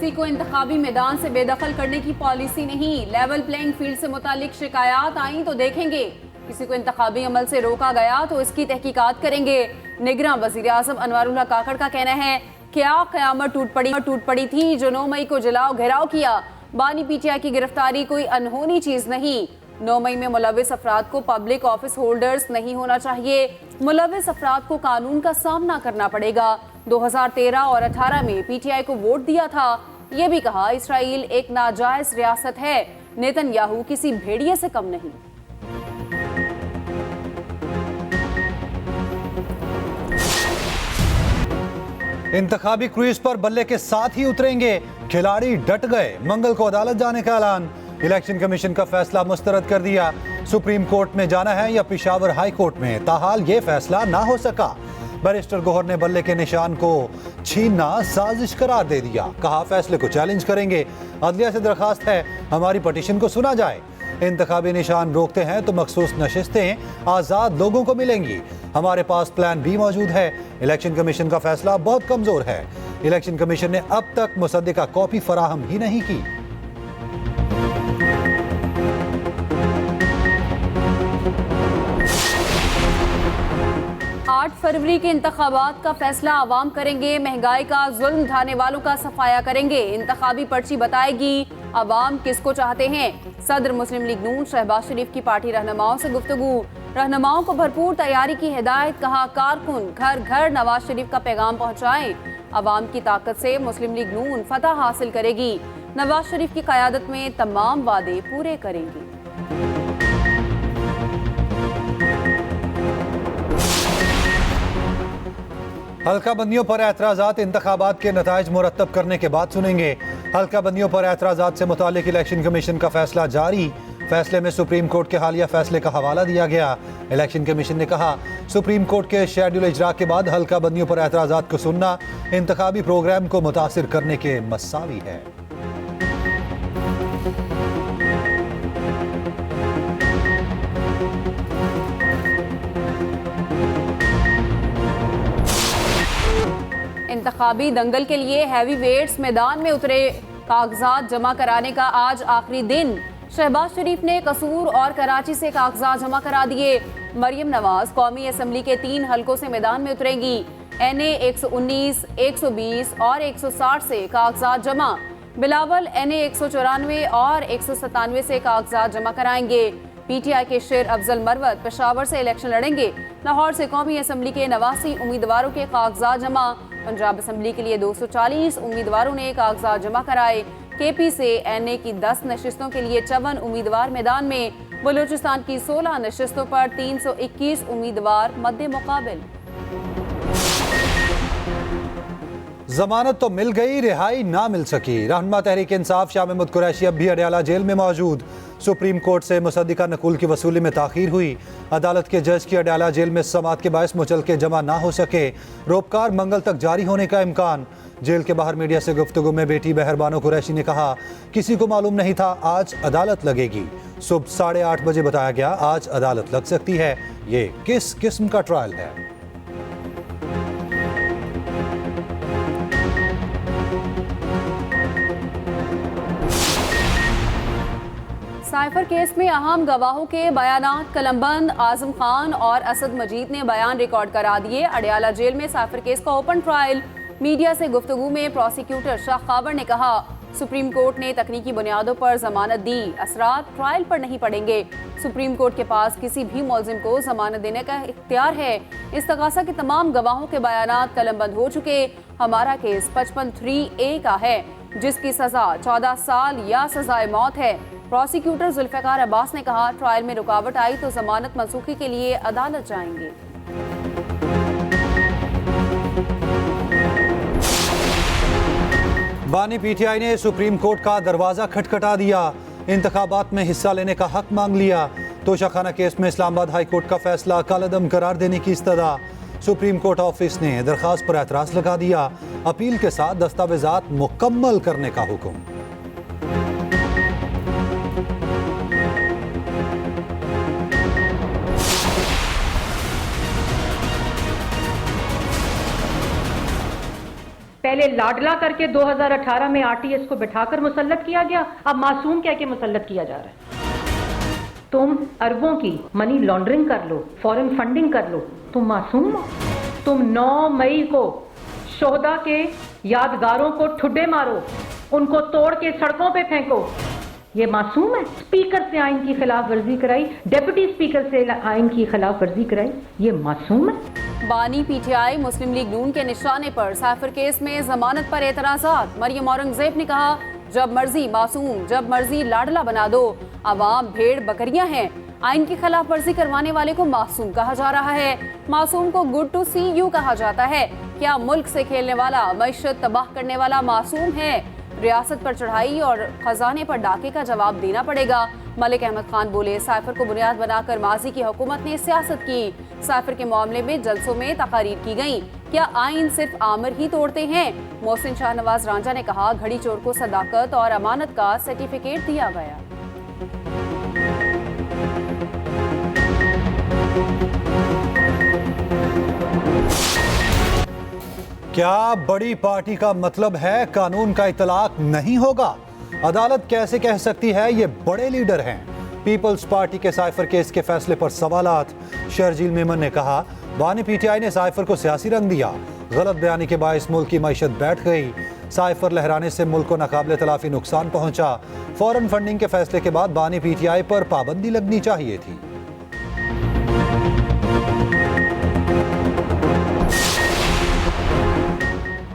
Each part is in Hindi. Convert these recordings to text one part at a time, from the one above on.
किसी को इंतखाबी मैदान से बेदखल करने की पॉलिसी नहीं। लेवल प्लेइंग फील्ड से मुतालिक शिकायत आई तो देखेंगे, किसी को इंतखाबी अमल से रोका गया तो इसकी तहकीकात करेंगे। निगरान वज़ीर आज़म अनवारुल्लाह काकड़ का कहना है, क्या क़यामत टूट पड़ी थी जो 9 मई को जलाओ घेराव किया। बानी पीटीआई की गिरफ्तारी कोई अनहोनी चीज़ नहीं। 9 मई में मुलव्विस अफराद को पब्लिक ऑफिस होल्डर्स नहीं होना चाहिए। मुलव्विस अफराद को कानून का सामना करना पड़ेगा। 2013 और 18 में पीटीआई को वोट दिया था। ये भी कहा इसराइल एक नाजायज रियासत है, नेतन्याहू किसी भेड़िए से कम नहीं। इंतखाबी क्रूज पर बल्ले के साथ ही उतरेंगे, खिलाड़ी डट गए। मंगल को अदालत जाने का ऐलान। इलेक्शन कमीशन का फैसला मुस्तरद कर दिया। सुप्रीम कोर्ट में जाना है या पेशावर हाई कोर्ट में, ताहाल ये फैसला ना हो सका। बैरिस्टर गौहर ने बल्ले के निशान को छीनना साजिश करार दे दिया। कहा फैसले को चैलेंज करेंगे। अदलिया से दरखास्त है हमारी पटिशन को सुना जाए। इंतखाबी निशान रोकते हैं तो मखसूस नशिस्तें आज़ाद लोगों को मिलेंगी। हमारे पास प्लान बी मौजूद है। इलेक्शन कमीशन का फैसला बहुत कमजोर है। इलेक्शन कमीशन ने अब तक मुसद्दिका कॉपी फराहम ही नहीं की। 8 फरवरी के इंतखाबात का फैसला आवाम करेंगे। महंगाई का जुल्म ढाने वालों का सफाया करेंगे। इंतखाबी पर्ची बताएगी आवाम किसको चाहते हैं। सदर मुस्लिम लीग नून शहबाज शरीफ की पार्टी रहनुमाओं से गुफ्तगू। रहनुमाओं को भरपूर तैयारी की हिदायत। कहा कारकुन घर घर नवाज शरीफ का पैगाम पहुँचाएं। आवाम की ताकत से मुस्लिम लीग नून फतह हासिल करेगी। नवाज शरीफ की क़यादत में तमाम वादे पूरे करेंगी। हल्का बंदियों पर एतराज़ात इंतखाबात के नताइज मुरतब करने के बाद सुनेंगे। हल्का बंदियों पर एतराज़ात से मुतालिक इलेक्शन कमीशन का फैसला जारी। फैसले में सुप्रीम कोर्ट के हालिया फैसले का हवाला दिया गया। इलेक्शन कमीशन ने कहा सुप्रीम कोर्ट के शेड्यूल इजरा के बाद हल्का बंदियों पर एतराज़ात को सुनना इंतखाबी प्रोग्राम को मुतासिर करने के मसावी है। इंतखाबी दंगल के लिए हैवी वेट्स मैदान में उतरे। कागजात जमा कराने का आज आखिरी दिन। शहबाज शरीफ ने कसूर और कराची से कागजात जमा करा दिए। मरियम नवाज कौमी असम्बली के 3 हलकों से मैदान में उतरेंगी। NA 119, 120 और 160 से कागजात जमा। बिलावल NA 194 और 197 से कागजात जमा कराएंगे। पीटीआई के शेर अफजल मरवत पेशावर से इलेक्शन लड़ेंगे। लाहौर से कौमी असम्बली के 89 उम्मीदवारों के कागजात जमा। पंजाब असम्बली के लिए 240 उम्मीदवारों ने कागजात जमा कराए। KP से NA की 10 नशिस्तों के लिए 54 उम्मीदवार मैदान में। बलूचिस्तान की 16 नशिस्तों पर 321 उम्मीदवार मद्दे मुकाबिल। जमानत तो मिल गई, रिहाई ना मिल सकी। रहनुमा तहरीक इंसाफ शाह महमूद कुरैशी अब भी अडयाला जेल में मौजूद। सुप्रीम कोर्ट से मुसद्दिका नकुल की वसूली में ताखीर हुई। अदालत के जज की अडयाला जेल में समात के बायस मुचलके जमा ना हो सके। रोपकार मंगल तक जारी होने का इम्कान। जेल के बाहर मीडिया से गुफ्तगू में बेटी बहरबानो कुरैशी ने कहा किसी को मालूम नहीं था आज अदालत लगेगी। सुबह 8:30 बजे बताया गया आज अदालत लग सकती है। ये किस किस्म का ट्रायल है? साइफर केस में अहम गवाहों के बयानात कलमबंद। आजम खान और असद मजीद ने बयान रिकॉर्ड करा दिए। अडयाला जेल में साइफर केस का ओपन ट्रायल। मीडिया से गुफ्तगू में प्रोसिक्यूटर शाह खाबर ने कहा सुप्रीम कोर्ट ने तकनीकी बुनियादों पर जमानत दी, असरात ट्रायल पर नहीं पड़ेंगे। सुप्रीम कोर्ट के पास किसी भी मुलजिम को जमानत देने का इख्तियार है। इस्तगासा के तमाम गवाहों के बयानात कलमबंद हो चुके। हमारा केस 55(3)A का है जिसकी सजा 14 साल या सजाए मौत है। प्रोसिक्यूटर जुल्फिकार अब्बास ने कहा ट्रायल में रुकावट आई तो जमानत मनसूखी के लिए अदालत जाएंगे। बानी पीटीआई ने सुप्रीम कोर्ट का दरवाजा खटखटा दिया। इंतखाबात में हिस्सा लेने का हक मांग लिया। तोशाखाना केस में इस्लामाबाद हाई कोर्ट का फैसला कालअदम करार देने की इस्तदा। सुप्रीम कोर्ट ऑफिस ने दरखास्त पर एतराज लगा दिया। अपील के साथ दस्तावेजात मुकम्मल करने का हुक्म। पहले लाडला करके 2018 में आरटीएस को बिठाकर मुसल्लत किया गया, अब मासूम कह के मुसल्लत किया जा रहा है। तुम अरबों की मनी लॉन्ड्रिंग कर लो, फॉरेन फंडिंग कर लो, तुम मासूम हो? तुम 9 मई को शोहदा के यादगारों को ठुड्डे मारो, उनको तोड़ के सड़कों पे फेंको, ये मासूम है? स्पीकर से आइन की खिलाफ वर्जी कराई, डिप्टी स्पीकर से आइन की खिलाफ वर्जी कराई, ये मासूम है? बानी पीटीआई मुस्लिम लीग नून के निशाने पर साइफर केस में जमानत पर एतराजात। मरियम औरंगजेब ने कहा, जब मर्जी मासूम, जब मर्जी लाडला बना दो, अवाम भेड़ बकरियां हैं। आइन की खिलाफ वर्जी करवाने वाले को मासूम कहा जा रहा है। मासूम को गुड टू सी यू कहा जाता है। क्या मुल्क से खेलने वाला, मईशत तबाह करने वाला मासूम है? रियासत पर चढ़ाई और खजाने पर डाके का जवाब देना पड़ेगा। मलिक अहमद खान बोले, साइफर को बुनियाद बनाकर माजी की हुकूमत ने सियासत की। साइफर के मामले में जलसों में तकारीर की गई। क्या आइन सिर्फ आमिर ही तोड़ते हैं? मोहसिन शाहनवाज रांझा ने कहा, घड़ी चोर को सदाकत और अमानत का सर्टिफिकेट दिया गया। क्या बड़ी पार्टी का मतलब है कानून का इतलाक नहीं होगा? अदालत कैसे कह सकती है ये बड़े लीडर हैं? पीपल्स पार्टी के साइफर केस के फैसले पर सवालात। शर्जील मेमन ने कहा, बानी पीटीआई ने साइफर को सियासी रंग दिया। गलत बयानी के बायस मुल्क की मईशत बैठ गई। साइफर लहराने से मुल्क को नाकाबिले तलाफी नुकसान पहुंचा। फॉरेन फंडिंग के फैसले के बाद बानी पीटीआई पर पाबंदी लगनी चाहिए थी।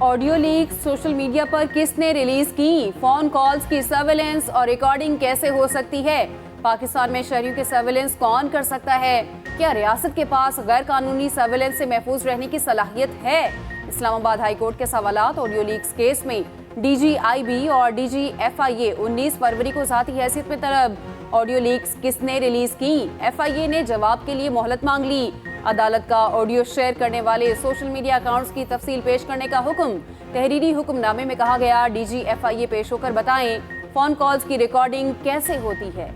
ऑडियो लीक सोशल मीडिया पर किसने रिलीज की? फोन कॉल्स की सर्वेलेंस और रिकॉर्डिंग कैसे हो सकती है? पाकिस्तान में शहरियों की सर्वेलेंस कौन कर सकता है? क्या रियासत के पास गैर कानूनी सर्वेलेंस से महफूज रहने की सलाहियत है? इस्लामाबाद हाई कोर्ट के सवालात। ऑडियो लीक्स केस में DGIB और DGFIA 19 फरवरी को जाती हैसियत में तलब। ऑडियो लीक्स किसने रिलीज की? FIA ने जवाब के लिए मोहलत मांग ली। अदालत का ऑडियो शेयर करने वाले सोशल मीडिया अकाउंट्स की तफसील पेश करने का हुक्म। तहरीरी हुक्मनामे में कहा गया, DGFIA पेश होकर बताएं फोन कॉल्स की रिकॉर्डिंग कैसे होती है।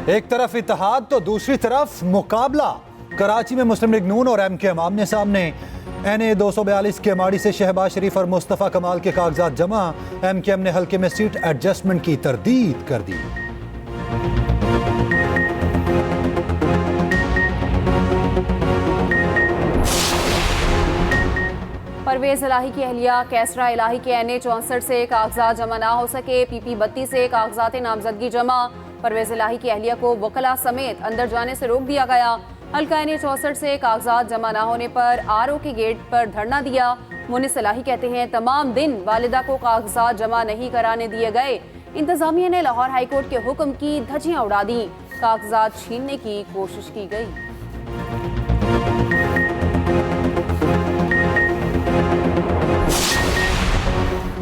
एक तरफ इत्तेहाद तो दूसरी तरफ मुकाबला। कराची में मुस्लिम लीग नून और MKM आमने सामने। NA 242 के माड़ी से शहबाज शरीफ और मुस्तफ़ा कमाल के कागजात जमा। MKM ने हल्के में सीट एडजस्टमेंट की तरदीद कर दी। परवेज इलाही की अहलिया कैसरा इलाही के NA 64 से कागजात जमा ना हो सके। PP 32 से कागजात नामजदगी जमा। परवेज इलाही की अहलिया को वकला समेत अंदर जाने से रोक दिया गया। हल्का NA 64 से कागजात जमा ना होने पर RO के गेट पर धरना दिया। मुनिस इलाही कहते हैं, तमाम दिन वालिदा को कागजात जमा नहीं कराने दिए गए। इंतजामिया ने लाहौर हाई कोर्ट के हुक्म की धज्जियां उड़ा दी। कागजात छीनने की कोशिश की गई।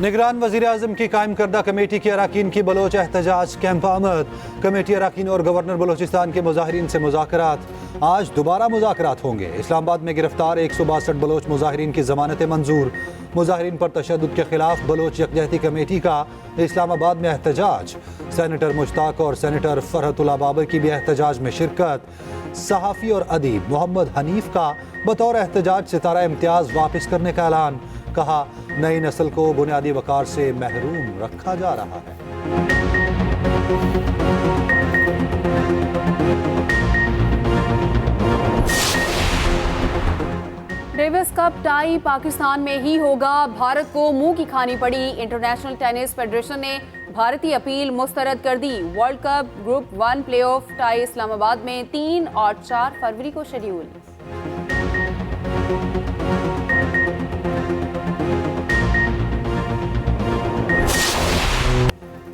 निगरान वज़ीर आज़म की कायम करदा कमेटी के अरकान की बलोच एहतजाज कैंप आमद। कमेटी अरकान और गवर्नर बलोचिस्तान के मुजाहिरीन से मुज़ाकरात। आज दोबारा मुज़ाकरात होंगे। इस्लामाबाद में गिरफ्तार 162 बलोच मुजाहिरीन की जमानतें मंजूर। मुजाहिरीन पर तशद्दुद के खिलाफ बलोच यकजहती कमेटी का इस्लामाबाद में एहतजाज। सेनेटर मुश्ताक और सेनेटर फरहतुल्लाह बाबर की भी एहतजाज में शिरकत। सहाफ़ी और अदीब मोहम्मद हनीफ का बतौर एहतजाज सितारा इम्तियाज़ वापस करने का ऐलान। कहा, नई नस्ल को बुनियादी वक़ार से महरूम रखा जा रहा है। डेविस कप टाई पाकिस्तान में ही होगा। भारत को मुंह की खानी पड़ी। इंटरनेशनल टेनिस फेडरेशन ने भारतीय अपील मुस्तरद कर दी। World cup group 1 playoff tie Islamabad में 3 और 4 फरवरी को शेड्यूल।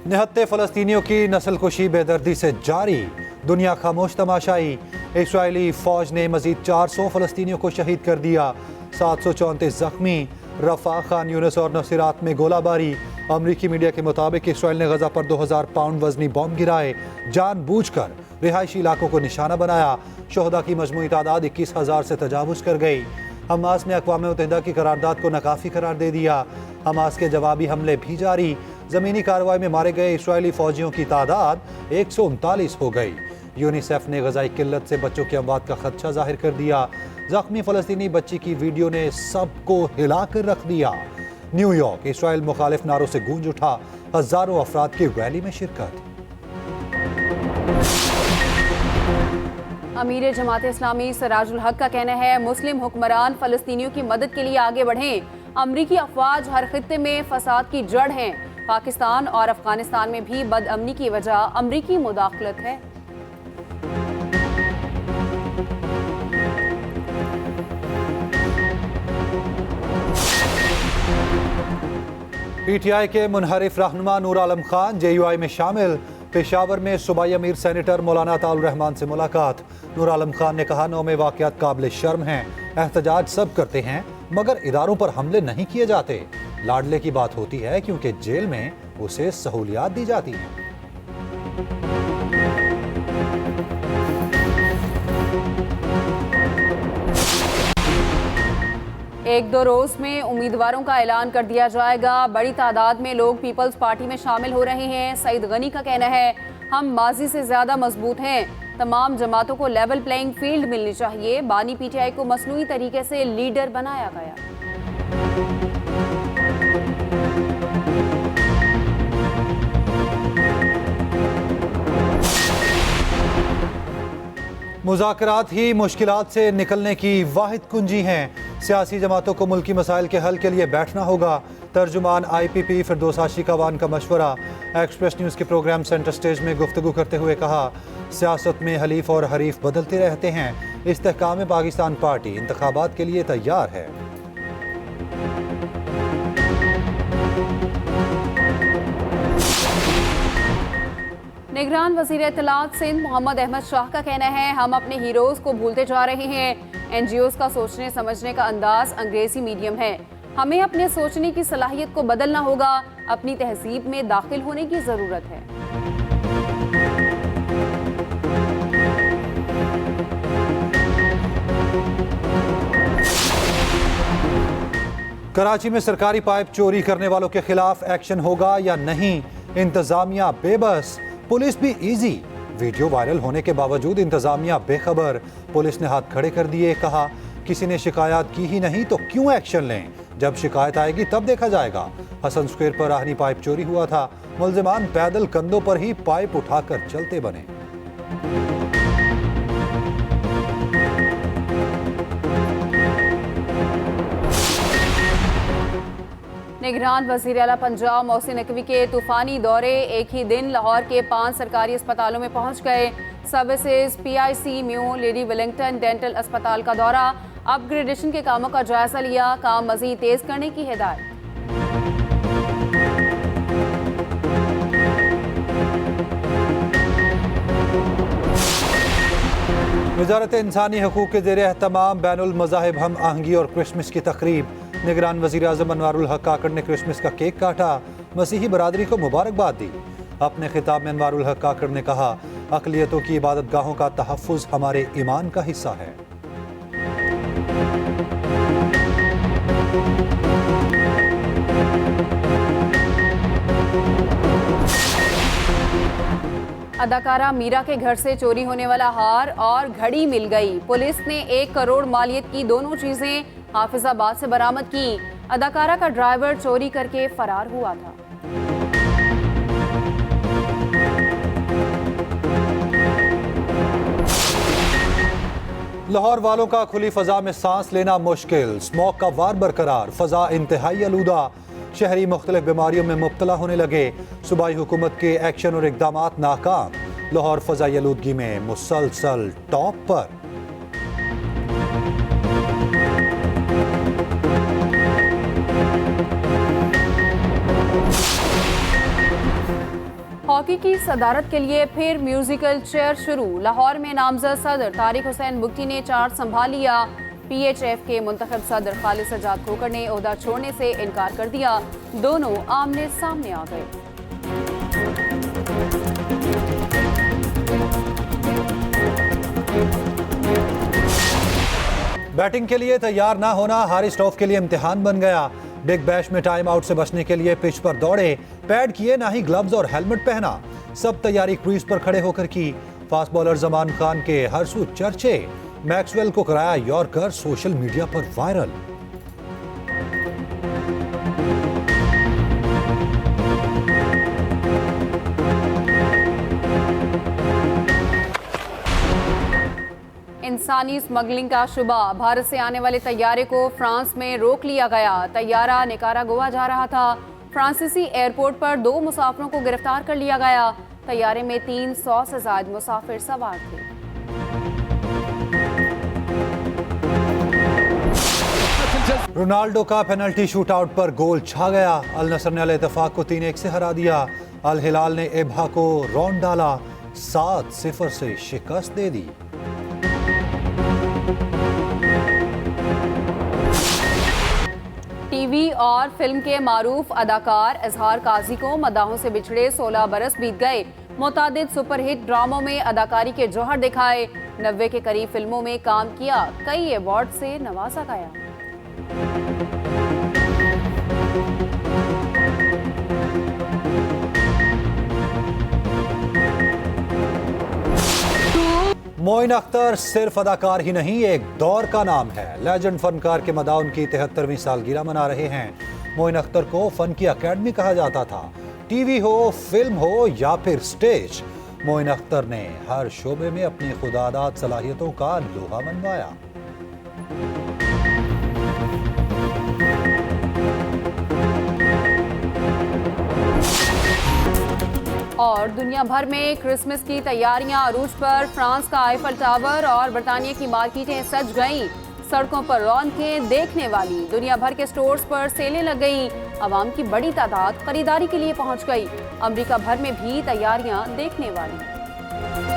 निहत्ते फ़लस्तीनियों की नस्लकुशी बेदर्दी से जारी। दुनिया खामोश तमाशाई। इस्राएली फ़ौज ने मज़ीद 400 फ़लस्तीनियों को शहीद कर दिया। 734 ज़ख्मी। रफ़ा, खान यूनिस और नसीरात में गोलाबारी। अमरीकी मीडिया के मुताबिक इसराइल ने गजा पर 2000 पाउंड वजनी बॉम्ब गिराए। जानबूझकर रिहायशी इलाकों को निशाना बनाया। शोहदा की मजमूई तादाद 21,000 से तजावुज़ कर गई। हमास ने अक़वाम मुत्तहिदा की करारदाद को नाकाफ़ी करार दे दिया। हमास के जवाबी हमले भी जारी। ज़मीनी कार्रवाई में मारे गए इसराइली फ़ौजियों की तादाद 139 हो गई। यूनिसेफ ने गजाई किल्लत से बच्चों की अमवात का खदशा जाहिर कर दिया। जख्मी फलस्तीनी बच्ची की वीडियो ने सबको हिला कर रख दिया। न्यूयॉर्क इसराइल मुखालिफ नारों से गूंज उठा, हजारों अफराद की रैली में शिरकत। अमीर जमात इस्लामी सिराजुल हक का कहना है मुस्लिम हुक्मरान फलस्तीनियों की मदद के लिए आगे बढ़ें। अमरीकी अफवाज हर खित्ते में फसाद की जड़ हैं। पाकिस्तान और अफगानिस्तान में भी बदअमनी की वजह अमरीकी मुदाखलत है। पीटीआई के मुनहरिफ रहनुमा नूर आलम खान JUI में शामिल। पेशावर में सूबाई अमीर सेनेटर मौलाना अताउर रहमान से मुलाकात। नूर आलम खान ने कहा 9 में वाक़यात काबिल शर्म हैं। एहतजाज सब करते हैं मगर इदारों पर हमले नहीं किए जाते। लाडले की बात होती है क्योंकि जेल में उसे सहूलियात दी जाती हैं। एक दो रोज में उम्मीदवारों का ऐलान कर दिया जाएगा। बड़ी तादाद में लोग पीपल्स पार्टी में शामिल हो रहे हैं। सईद गनी का कहना है हम माजी से ज्यादा मजबूत हैं। तमाम जमातों को लेवल प्लेइंग फील्ड मिलनी चाहिए। बानी PTI को मसनूई तरीके से लीडर बनाया गया। मुज़ाकरात ही मुश्किलात से निकलने की वाहिद कुंजी हैं। सियासी जमातों को मुल्की मसाइल के हल के लिए बैठना होगा। तर्जुमान IPP फिरदौस आशिकावान का मशवरा। एक्सप्रेस न्यूज़ के प्रोग्राम सेंटर स्टेज में गुफ्तगू करते हुए कहा सियासत में हलीफ और हरीफ बदलते रहते हैं। इस्तेहकाम पाकिस्तान पार्टी इंतखाबात के लिए तैयार है। निगरान वज़ीर इत्तलात सिंध मोहम्मद अहमद शाह का कहना है हम अपने हीरोज़ को भूलते जा रहे हैं। NGOs का सोचने समझने का अंदाज अंग्रेजी मीडियम है। हमें अपने सोचने की सलाहियत को बदलना होगा। अपनी तहजीब में दाखिल होने की ज़रूरत है। कराची में सरकारी पाइप चोरी करने वालों के खिलाफ एक्शन होगा या नहीं, इंतजामिया बेबस, पुलिस भी इजी। वीडियो वायरल होने के बावजूद इंतजामिया बेखबर। पुलिस ने हाथ खड़े कर दिए। कहा किसी ने शिकायत की ही नहीं तो क्यों एक्शन लें, जब शिकायत आएगी तब देखा जाएगा। हसन स्क्वायर पर आहनी पाइप चोरी हुआ था। मुल्जिमान पैदल कंधों पर ही पाइप उठाकर चलते बने। निगरान वज़ीर आला पंजाब मोहसिन नकवी के तूफानी दौरे एक ही दिन लाहौर के 5 सरकारी अस्पतालों में पहुंच गए। Services PIC mu lady Wellington dental अस्पताल का दौरा। अपग्रेडेशन के कामों का जायजा लिया। काम मजीद तेज करने की हिदायत। वजारत इंसानी हकूक़ के ज़ेर एहतमाम बैनुल मज़ाहिब हम आहंगी और क्रिसमस की तकरीब। निगरान वज़ीर आज़म अनवारुल हक काकड़ ने क्रिसमस का केक काटा। मसीही बरादरी को मुबारकबाद दी। अपने खिताब में अनवारुल हक काकड़ ने कहा अक़लियतों की इबादत गाहों का तहफ़्फ़ुज़ हमारे ईमान का हिस्सा है। अदाकारा मीरा के घर से चोरी होने वाला हार और घड़ी मिल गई। पुलिस ने 1 करोड़ मालियत की दोनों चीजें हाफिजाबाद से बरामद की। अदाकारा का ड्राइवर चोरी करके फरार हुआ था। लाहौर वालों का खुली फजा में सांस लेना मुश्किल। स्मॉग का वार बरकरार। फजा इंतहाई आलूदा। शहरी मुख्तलिफ बीमारियों में मुब्तला होने लगे। सूबाई हुकूमत के एक्शन और इकदामात नाकाम। लाहौर फजाई आलूदगी में मुसलसल टॉप पर। हॉकी की सदारत के लिए फिर म्यूजिकल चेयर शुरू। लाहौर में नामजद सदर तारिक हुसैन बुगटी ने चार्ज संभाल लिया। PHF के मुंतखब सदर खालिद सज्जाद खोखर ने ओहदा छोड़ने से इनकार कर दिया। दोनों आमने सामने आ गए। बैटिंग के लिए तैयार ना होना हारिस स्टॉफ के लिए इम्तिहान बन गया। बिग बैश में टाइम आउट से बचने के लिए पिच पर दौड़े, पैड किए ना ही ग्लव्स और हेलमेट पहना। सब तैयारी क्रीज पर खड़े होकर की। फास्ट बॉलर जमान खान के हरसू चर्चे, मैक्सवेल को कराया यॉर्कर, सोशल मीडिया पर वायरल। इंसानी स्मगलिंग का शुबा, भारत से आने वाले तैयारे को फ्रांस में रोक लिया गया। तैयारा निकारागुआ जा रहा था। फ्रांसीसी एयरपोर्ट पर 2 मुसाफिरों को गिरफ्तार कर लिया गया। तैयारे में 300 से ज्यादा मुसाफिर सवार थे। रोनाल्डो का पेनल्टी शूटआउट पर गोल छा गया। अल नसर ने अल इत्तेफाक को 3-1 से हरा दिया। अल हिलाल ने एबहा को रौंद डाला, 7-0 से शिकस्त दे दी। टीवी और फिल्म के मारूफ अदाकार इजहार काजी को मदाहों से बिछड़े 16 बरस बीत गए। मुतादिद सुपरहिट ड्रामों में अदाकारी के जौहर दिखाए। 90 के करीब फिल्मों में काम किया। कई अवार्ड से नवाजा गया। मोइन अख्तर सिर्फ अदाकार ही नहीं, एक दौर का नाम है। लेजेंड फनकार के मदा उनकी 73वीं सालगिरह मना रहे हैं। मोइन अख्तर को फन की अकेडमी कहा जाता था। टीवी हो, फिल्म हो या फिर स्टेज, मोइन अख्तर ने हर शोबे में अपनी खुदादाद सलाहियतों का लोहा मनवाया। और दुनिया भर में क्रिसमस की तैयारियां अरूज पर। फ्रांस का आईफल टावर और बरतानिया की मार्केटें सज गईं। सड़कों पर रौनकें देखने वाली। दुनिया भर के स्टोर्स पर सेलें लग गईं। आवाम की बड़ी तादाद खरीदारी के लिए पहुंच गई। अमेरिका भर में भी तैयारियां देखने वाली।